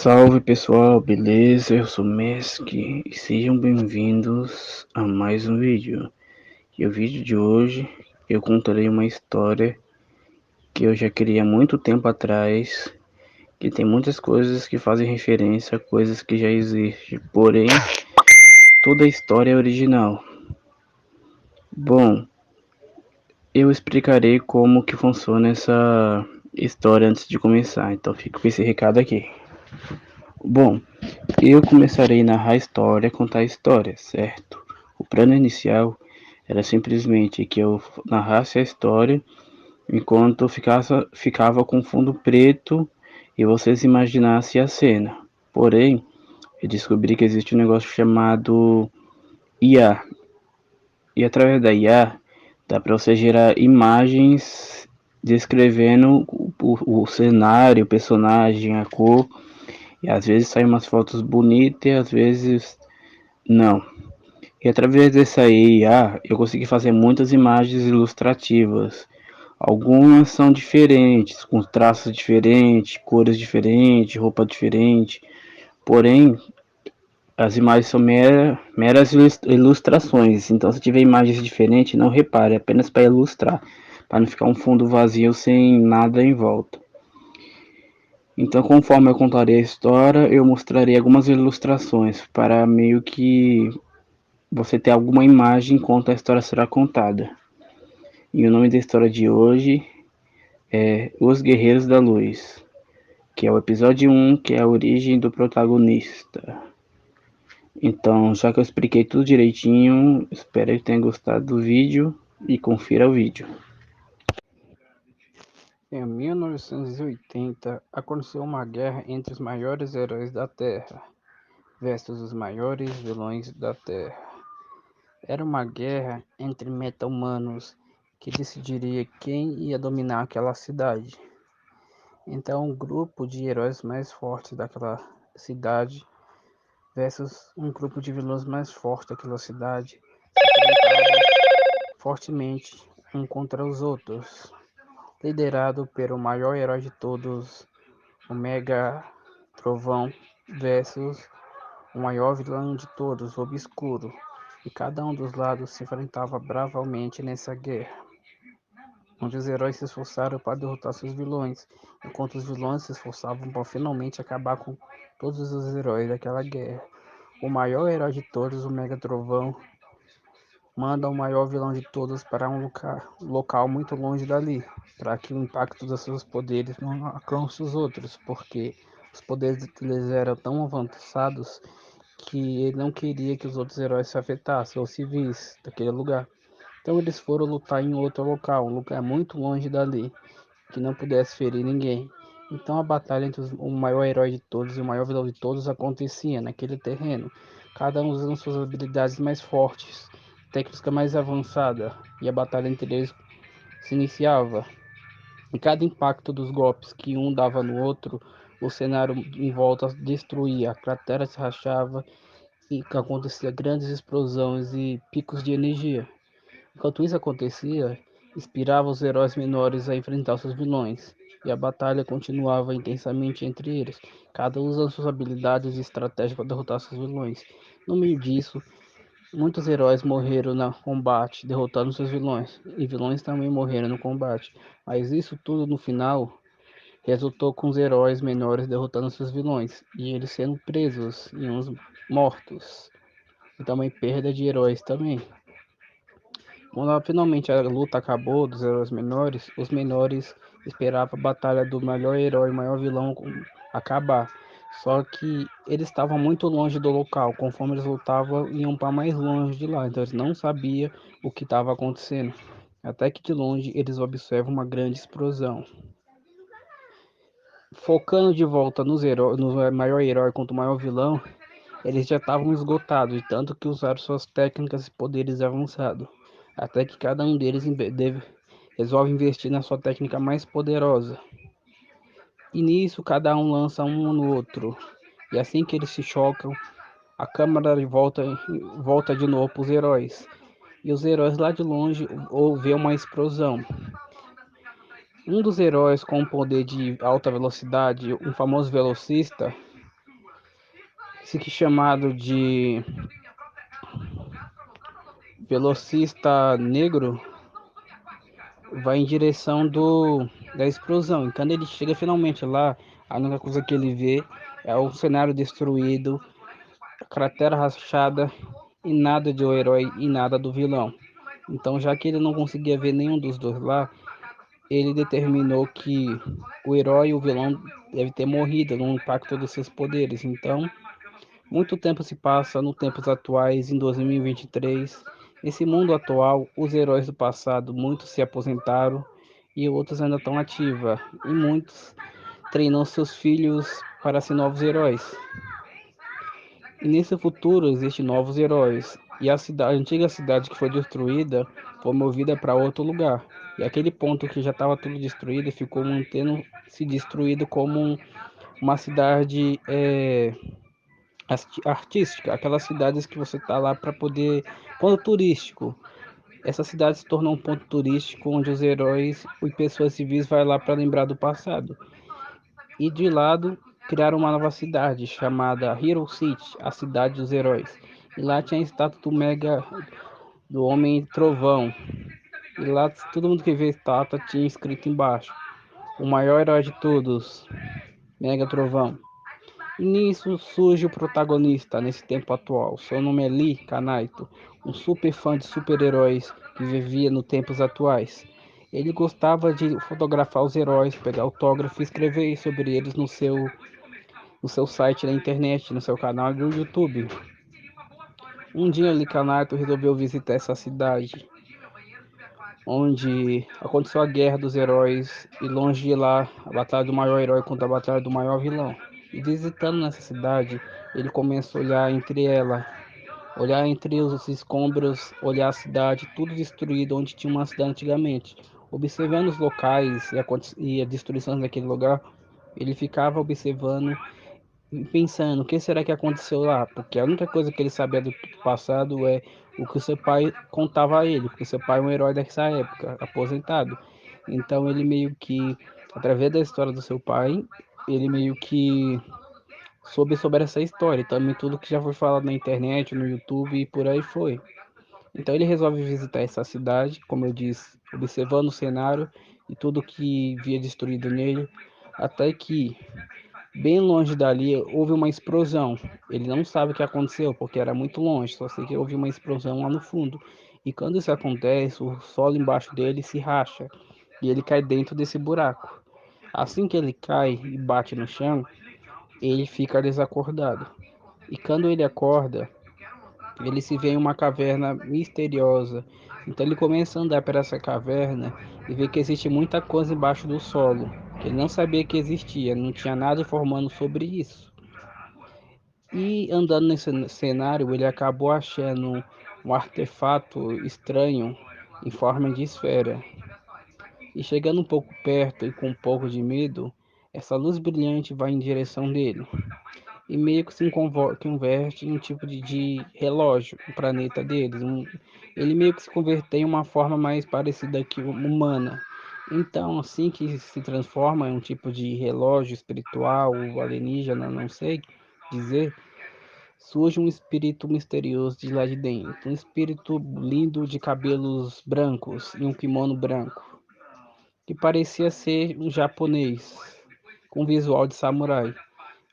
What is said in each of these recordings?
Salve pessoal, beleza? Eu sou Mesk e sejam bem-vindos a mais um vídeo. E o vídeo de hoje eu contarei uma história que eu já queria há muito tempo atrás, que tem muitas coisas que fazem referência a coisas que já existem, porém toda a história é original. Bom, eu explicarei como que funciona essa história antes de começar, então fico com esse recado aqui. Bom, eu começarei a narrar a história, contar a história, certo? O plano inicial era simplesmente que eu narrasse a história enquanto ficava com fundo preto e vocês imaginassem a cena. Porém, eu descobri que existe um negócio chamado IA. E através da IA dá para você gerar imagens descrevendo o cenário, o personagem, a cor. E às vezes saem umas fotos bonitas e às vezes não. E através dessa IA eu consegui fazer muitas imagens ilustrativas. Algumas são diferentes, com traços diferentes, cores diferentes, roupa diferente. Porém, as imagens são meras ilustrações. Então, se tiver imagens diferentes, não repare, é apenas para ilustrar, para não ficar um fundo vazio sem nada em volta. Então, conforme eu contarei a história, eu mostrarei algumas ilustrações para meio que você ter alguma imagem enquanto a história será contada. E o nome da história de hoje é Os Guerreiros da Luz, que é o episódio 1, que é a origem do protagonista. Então, já que eu expliquei tudo direitinho, espero que tenha gostado do vídeo e confira o vídeo. Em 1980, aconteceu uma guerra entre os maiores heróis da Terra versus os maiores vilões da Terra. Era uma guerra entre meta-humanos que decidiria quem ia dominar aquela cidade. Então, um grupo de heróis mais fortes daquela cidade versus um grupo de vilões mais fortes daquela cidade se enfrentavam fortemente um contra os outros, liderado pelo maior herói de todos, o Mega Trovão, versus o maior vilão de todos, o Obscuro, e cada um dos lados se enfrentava bravamente nessa guerra, onde os heróis se esforçaram para derrotar seus vilões, enquanto os vilões se esforçavam para finalmente acabar com todos os heróis daquela guerra. O maior herói de todos, o Mega Trovão, manda o maior vilão de todos para um local muito longe dali, para que o impacto dos seus poderes não alcance os outros, porque os poderes deles eram tão avançados que ele não queria que os outros heróis se afetassem ou se vissem daquele lugar. Então eles foram lutar em outro local, um lugar muito longe dali, que não pudesse ferir ninguém. Então a batalha entre o maior herói de todos e o maior vilão de todos acontecia naquele terreno, cada um usando suas habilidades mais fortes, técnica mais avançada, e a batalha entre eles se iniciava. E cada impacto dos golpes que um dava no outro, o cenário em volta destruía, a cratera se rachava e acontecia grandes explosões e picos de energia. Enquanto isso acontecia, inspirava os heróis menores a enfrentar seus vilões, e a batalha continuava intensamente entre eles, cada um usando suas habilidades e estratégias para derrotar seus vilões. No meio disso, muitos heróis morreram no combate, derrotando seus vilões, e vilões também morreram no combate. Mas isso tudo no final resultou com os heróis menores derrotando seus vilões, e eles sendo presos e uns mortos. E também perda de heróis também. Quando finalmente a luta acabou dos heróis menores, os menores esperavam a batalha do melhor herói e maior vilão acabar. Só que eles estavam muito longe do local, conforme eles lutavam, iam para mais longe de lá, então eles não sabiam o que estava acontecendo. Até que de longe eles observam uma grande explosão. Focando de volta no maior herói contra o maior vilão, eles já estavam esgotados, de tanto que usaram suas técnicas e poderes avançados, até que cada um deles resolve investir na sua técnica mais poderosa. E nisso cada um lança um no outro, e assim que eles se chocam, a câmera volta de novo para os heróis. E os heróis lá de longe ouvem uma explosão. Um dos heróis com poder de alta velocidade, um famoso velocista, esse que é chamado de velocista negro, vai em direção da explosão. E quando ele chega finalmente lá, a única coisa que ele vê é o cenário destruído, a cratera rachada e nada de o herói e nada do vilão. Então, já que ele não conseguia ver nenhum dos dois lá, ele determinou que o herói e o vilão deve ter morrido no impacto dos seus poderes. Então, muito tempo se passa nos tempos atuais, em 2023. Nesse mundo atual, os heróis do passado, muitos se aposentaram e outros ainda estão ativos. E muitos treinam seus filhos para ser novos heróis. E nesse futuro existem novos heróis. E a antiga cidade que foi destruída foi movida para outro lugar. E aquele ponto que já estava tudo destruído ficou mantendo se destruído como uma cidade artística, aquelas cidades que você está lá para poder, ponto turístico. Essa cidade se tornou um ponto turístico onde os heróis e pessoas civis vai lá para lembrar do passado. E de lado criaram uma nova cidade chamada Hero City, a cidade dos heróis. E lá tinha a estátua do Mega, do Homem Trovão. E lá todo mundo que vê a estátua tinha escrito embaixo: o maior herói de todos, Mega Trovão. E nisso surge o protagonista nesse tempo atual. Seu nome é Lee Kanaito, um super fã de super-heróis que vivia nos tempos atuais. Ele gostava de fotografar os heróis, pegar autógrafo e escrever sobre eles no seu site na internet, no seu canal do YouTube. Um dia Lee Kanaito resolveu visitar essa cidade, onde aconteceu a Guerra dos Heróis e longe de lá a batalha do maior herói contra a batalha do maior vilão. E visitando nessa cidade, ele começa a olhar entre os escombros, olhar a cidade, tudo destruído, onde tinha uma cidade antigamente. Observando os locais e a destruição daquele lugar, ele ficava observando e pensando, o que será que aconteceu lá? Porque a única coisa que ele sabia do passado é o que o seu pai contava a ele, porque o seu pai é um herói dessa época, aposentado. Então ele meio que, através da história do seu pai, ele meio que soube sobre essa história, também tudo que já foi falado na internet, no YouTube e por aí foi. Então ele resolve visitar essa cidade, como eu disse, observando o cenário e tudo que via destruído nele, até que bem longe dali houve uma explosão. Ele não sabe o que aconteceu porque era muito longe, só sei que houve uma explosão lá no fundo. E quando isso acontece, o solo embaixo dele se racha e ele cai dentro desse buraco. Assim que ele cai e bate no chão, ele fica desacordado. E quando ele acorda, ele se vê em uma caverna misteriosa. Então ele começa a andar por essa caverna e vê que existe muita coisa embaixo do solo, que ele não sabia que existia, não tinha nada informando sobre isso. E andando nesse cenário, ele acabou achando um artefato estranho em forma de esfera. E chegando um pouco perto e com um pouco de medo, essa luz brilhante vai em direção dele e meio que se converte em um tipo de relógio, o planeta deles. Ele meio que se converte em uma forma mais parecida que humana. Então, assim que se transforma em um tipo de relógio espiritual, alienígena, não sei dizer, surge um espírito misterioso de lá de dentro. Um espírito lindo de cabelos brancos e um kimono branco, que parecia ser um japonês, com visual de samurai.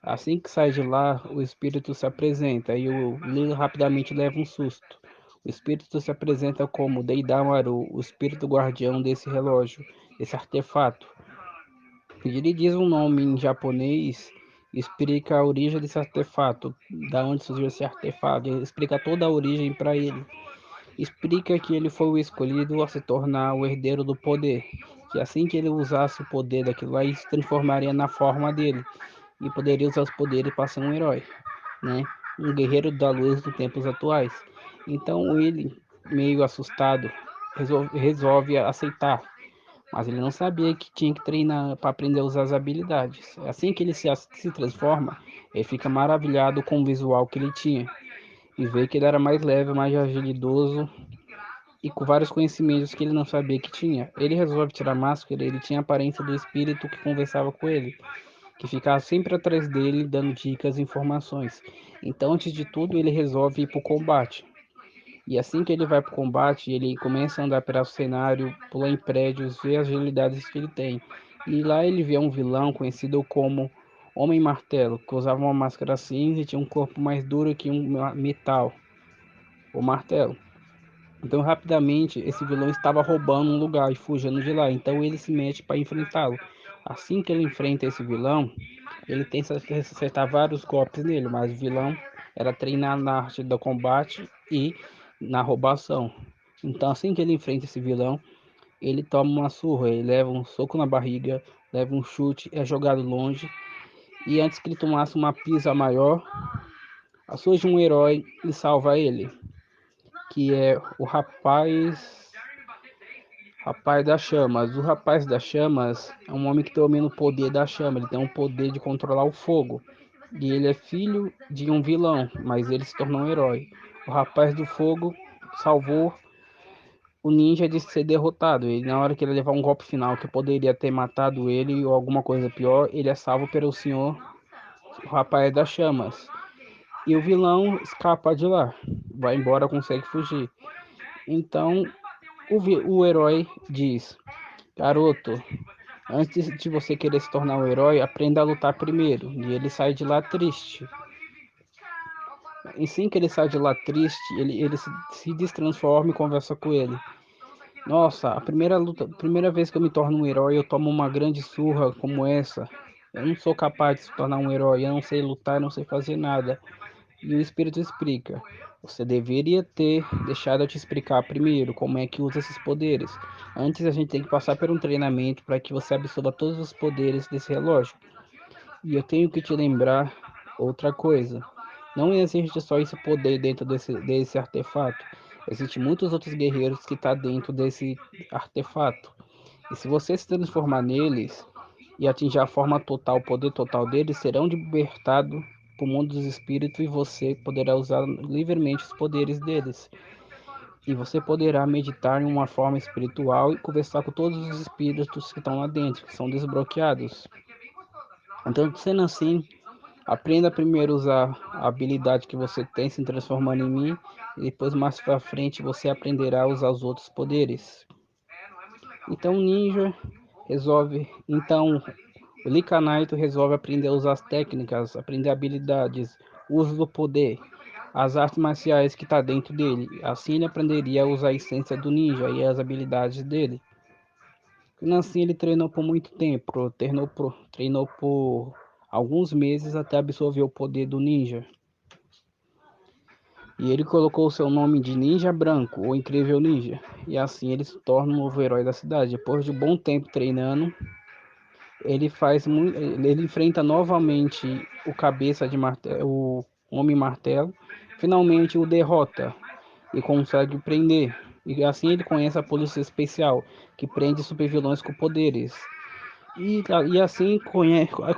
Assim que sai de lá, o espírito se apresenta e o Lilo rapidamente leva um susto. O espírito se apresenta como Deidamaru, o espírito guardião desse relógio, desse artefato. Ele diz um nome em japonês e explica a origem desse artefato, da onde surgiu esse artefato, ele explica toda a origem para ele. Explica que ele foi o escolhido a se tornar o herdeiro do poder, que assim que ele usasse o poder daquilo lá, ele se transformaria na forma dele e poderia usar os poderes para ser um herói, né? Um guerreiro da luz dos tempos atuais. Então ele, meio assustado, resolve aceitar, mas ele não sabia que tinha que treinar para aprender a usar as habilidades. Assim que ele se transforma, ele fica maravilhado com o visual que ele tinha e vê que ele era mais leve, mais agilidoso e com vários conhecimentos que ele não sabia que tinha. Ele resolve tirar a máscara, ele tinha a aparência do espírito que conversava com ele. que ficava sempre atrás dele, dando dicas e informações. Então, antes de tudo, ele resolve ir para o combate. E assim que ele vai para o combate, ele começa a andar pelo cenário, pular em prédios, ver as agilidades que ele tem. E lá ele vê um vilão conhecido como Homem Martelo, que usava uma máscara cinza e tinha um corpo mais duro que um metal, o martelo. Então, rapidamente, esse vilão estava roubando um lugar e fugindo de lá. Então, ele se mete para enfrentá-lo. Assim que ele enfrenta esse vilão, ele tenta acertar vários golpes nele, mas o vilão era treinado na arte do combate e na roubação. Então, assim que ele enfrenta esse vilão, ele toma uma surra, ele leva um soco na barriga, leva um chute, é jogado longe. E antes que ele tomasse uma pisa maior, surge um herói e salva ele, que é o Rapaz das Chamas. O Rapaz das Chamas é um homem que domina o poder da chama. Ele tem um poder de controlar o fogo. E ele é filho de um vilão, mas ele se tornou um herói. O Rapaz do Fogo salvou o ninja de ser derrotado. E na hora que ele levar um golpe final que poderia ter matado ele ou alguma coisa pior, ele é salvo pelo senhor, o Rapaz das Chamas. E o vilão escapa de lá. Vai embora, consegue fugir. Então o herói diz: Garoto, antes de você querer se tornar um herói, aprenda a lutar primeiro. E ele sai de lá triste. E sim que ele sai de lá triste, ele se destransforma e conversa com ele. Nossa, a primeira vez que eu me torno um herói, eu tomo uma grande surra como essa. Eu não sou capaz de se tornar um herói, eu não sei lutar, eu não sei fazer nada. E o espírito explica: você deveria ter deixado eu te explicar primeiro como é que usa esses poderes. Antes a gente tem que passar por um treinamento para que você absorva todos os poderes desse relógio. E eu tenho que te lembrar outra coisa. Não existe só esse poder dentro desse artefato. Existem muitos outros guerreiros que estão dentro desse artefato. E se você se transformar neles e atingir a forma total, o poder total deles, serão libertados para o mundo dos espíritos e você poderá usar livremente os poderes deles. E você poderá meditar em uma forma espiritual e conversar com todos os espíritos que estão lá dentro, que são desbloqueados. Então, sendo assim, aprenda primeiro a usar a habilidade que você tem se transformando em mim, e depois mais para frente você aprenderá a usar os outros poderes. Então, o ninja resolve. Então, o Licanito resolve aprender a usar as técnicas, aprender habilidades, o uso do poder, as artes marciais que está dentro dele. Assim ele aprenderia a usar a essência do ninja e as habilidades dele. E assim ele treinou por muito tempo, treinou por alguns meses até absorver o poder do ninja. E ele colocou o seu nome de Ninja Branco, o Incrível Ninja. E assim ele se torna um novo herói da cidade. Depois de um bom tempo treinando, ele enfrenta novamente o cabeça de martelo, o Homem Martelo, finalmente o derrota e consegue prender. E assim ele conhece a polícia especial, que prende supervilões com poderes. E assim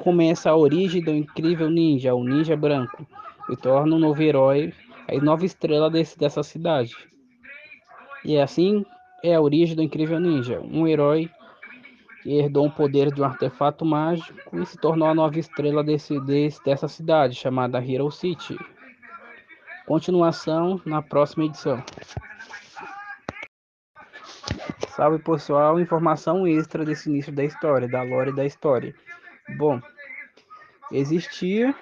começa a origem do incrível ninja, o Ninja Branco, e torna um novo herói, a nova estrela dessa cidade. E assim é a origem do incrível ninja, um herói que herdou o poder de um artefato mágico e se tornou a nova estrela dessa cidade, chamada Hero City. Continuação na próxima edição. Salve pessoal, informação extra desse início da história, da lore da história. Bom, existia,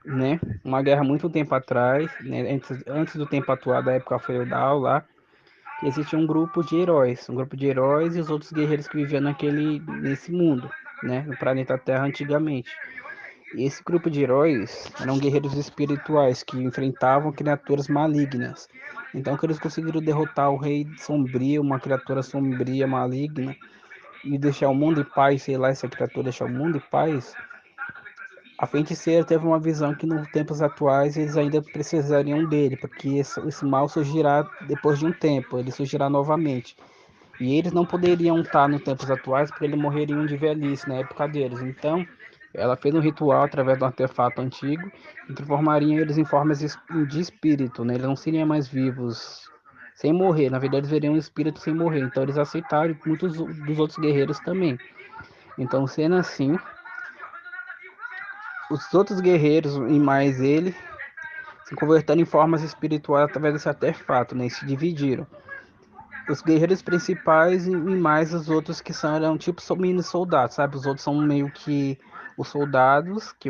né, uma guerra muito tempo atrás, né, antes do tempo atual, da época feudal lá, que existia um grupo de heróis e os outros guerreiros que viviam nesse mundo, né, no planeta Terra antigamente. E esse grupo de heróis eram guerreiros espirituais que enfrentavam criaturas malignas. Então que eles conseguiram derrotar o Rei Sombrio, uma criatura sombria maligna, e deixar o mundo em paz, sei lá, essa criatura deixar o mundo em paz. A feiticeira teve uma visão que nos tempos atuais eles ainda precisariam dele, porque esse mal surgirá depois de um tempo, ele surgirá novamente. E eles não poderiam estar nos tempos atuais porque eles morreriam de velhice na época deles. Então, ela fez um ritual através do artefato antigo e transformaria eles em formas de espírito, né? Eles não seriam mais vivos sem morrer. Na verdade, eles veriam um espírito sem morrer. Então, eles aceitaram e muitos dos outros guerreiros também. Então, sendo assim, os outros guerreiros e mais ele se converteram em formas espirituais através desse artefato, né? E se dividiram. Os guerreiros principais e mais os outros que eram tipo mini soldados, sabe? Os outros são meio que os soldados que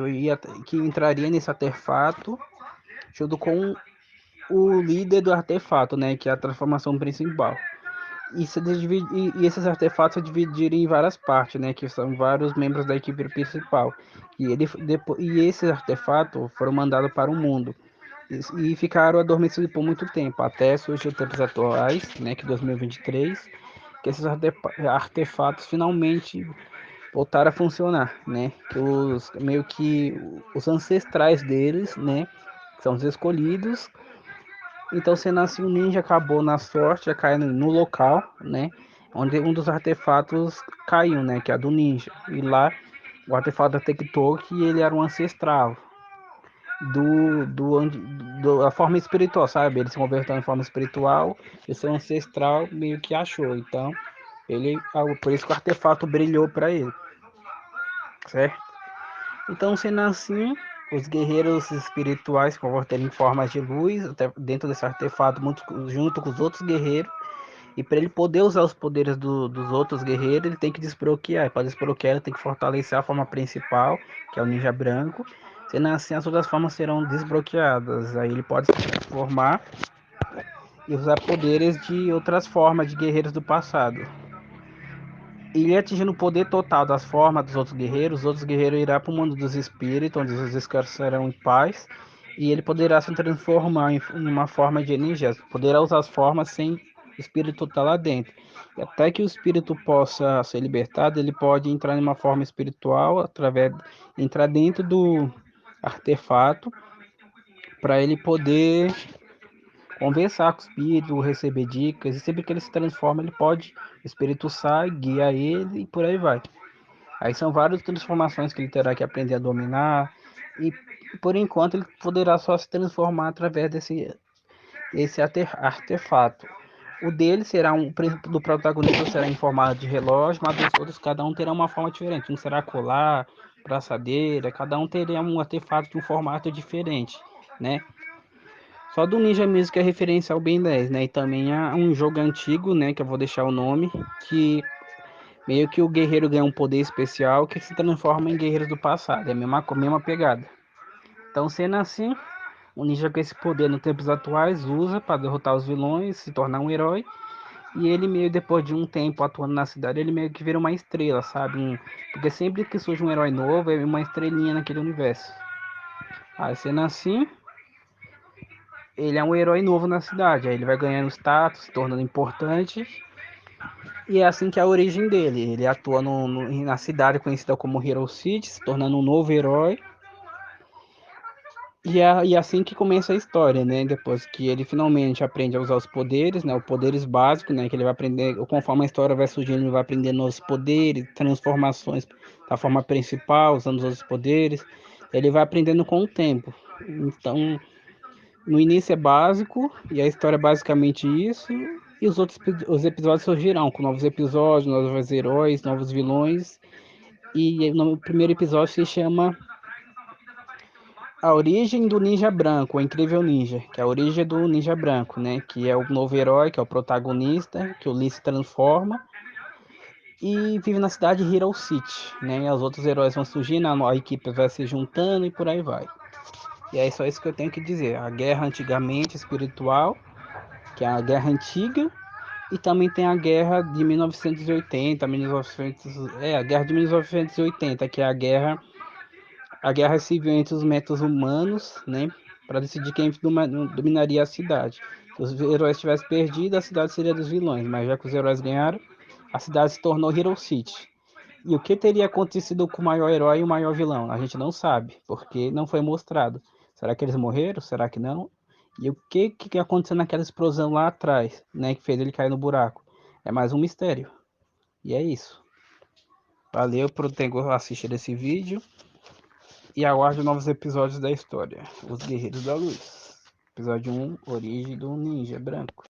entraria nesse artefato junto com o líder do artefato, né? Que é a transformação principal. E esses artefatos se dividiram em várias partes, né? Que são vários membros da equipe principal. E esses artefatos foram mandados para o mundo e ficaram adormecidos por muito tempo, até surgir os tempos atuais, né, que 2023, que esses artefatos finalmente voltaram a funcionar, né, que meio que os ancestrais deles, né, são os escolhidos. Então, sendo assim, o ninja acabou na sorte, caindo no local, né, onde um dos artefatos caiu, né, que é a do ninja. E lá o artefato detectou que ele era um ancestral da forma espiritual, sabe? Ele se converteu em forma espiritual e seu ancestral meio que achou. Então, por isso que o artefato brilhou para ele, certo? Então, sendo assim, os guerreiros espirituais se converteram em formas de luz até dentro desse artefato, junto com os outros guerreiros. E para ele poder usar os poderes dos outros guerreiros, ele tem que desbloquear. E para desbloquear, ele tem que fortalecer a forma principal, que é o ninja branco. Sendo assim, as outras formas serão desbloqueadas. Aí ele pode se transformar e usar poderes de outras formas de guerreiros do passado. Ele atingindo o poder total das formas dos outros guerreiros, os outros guerreiros irão para o mundo dos espíritos, onde os espíritos serão em paz. E ele poderá se transformar em uma forma de energia. Poderá usar as formas sem o espírito estar lá dentro. E até que o espírito possa ser libertado, ele pode entrar em uma forma espiritual, entrar dentro do artefato, para ele poder conversar com o espírito, receber dicas, e sempre que ele se transforma, o espírito sai, guia ele e por aí vai. Aí são várias transformações que ele terá que aprender a dominar, e por enquanto ele poderá só se transformar através desse artefato. O dele será do protagonista será em formato de relógio, mas dos outros cada um terá uma forma diferente. Um será colar, braçadeira, cada um teria um artefato de um formato diferente, né? Só do Ninja mesmo que é referência ao Ben 10, né? E também há um jogo antigo, né? Que eu vou deixar o nome, que meio que o guerreiro ganha um poder especial que se transforma em guerreiros do passado. É a mesma pegada. Então, sendo assim, o ninja com esse poder nos tempos atuais usa para derrotar os vilões, se tornar um herói. E ele meio depois de um tempo atuando na cidade, ele meio que vira uma estrela, sabe? Porque sempre que surge um herói novo, é uma estrelinha naquele universo. Aí, sendo assim, ele é um herói novo na cidade. Aí ele vai ganhando status, se tornando importante. E é assim que é a origem dele. Ele atua na cidade conhecida como Hero City, se tornando um novo herói. E assim que começa a história, né? Depois que ele finalmente aprende a usar os poderes, né? Os poderes básicos, né? Que ele vai aprender, conforme a história vai surgindo, ele vai aprendendo novos poderes, transformações da forma principal, usando os outros poderes. Ele vai aprendendo com o tempo. Então, no início é básico, e a história é basicamente isso. E os episódios surgirão com novos episódios, novos heróis, novos vilões. E no primeiro episódio se chama A Origem do Ninja Branco, o Incrível Ninja, que é a origem do Ninja Branco, né? Que é o novo herói, que é o protagonista, que o Lee se transforma e vive na cidade de Hero City, né? E os outros heróis vão surgindo, a equipe vai se juntando e por aí vai. E é só isso que eu tenho que dizer. A guerra antigamente espiritual, que é a guerra antiga, e também tem a guerra de 1980, a guerra de 1980, que é a guerra civil entre os metas humanos, né, para decidir quem dominaria a cidade. Se os heróis tivessem perdido, a cidade seria dos vilões, mas já que os heróis ganharam, a cidade se tornou Hero City. E o que teria acontecido com o maior herói e o maior vilão? A gente não sabe, porque não foi mostrado. Será que eles morreram? Será que não? E o que aconteceu naquela explosão lá atrás, né, que fez ele cair no buraco? É mais um mistério. E é isso. Valeu por ter assistido esse vídeo e aguarde novos episódios da história. Os Guerreiros da Luz. Episódio 1, Origem do Ninja Branco.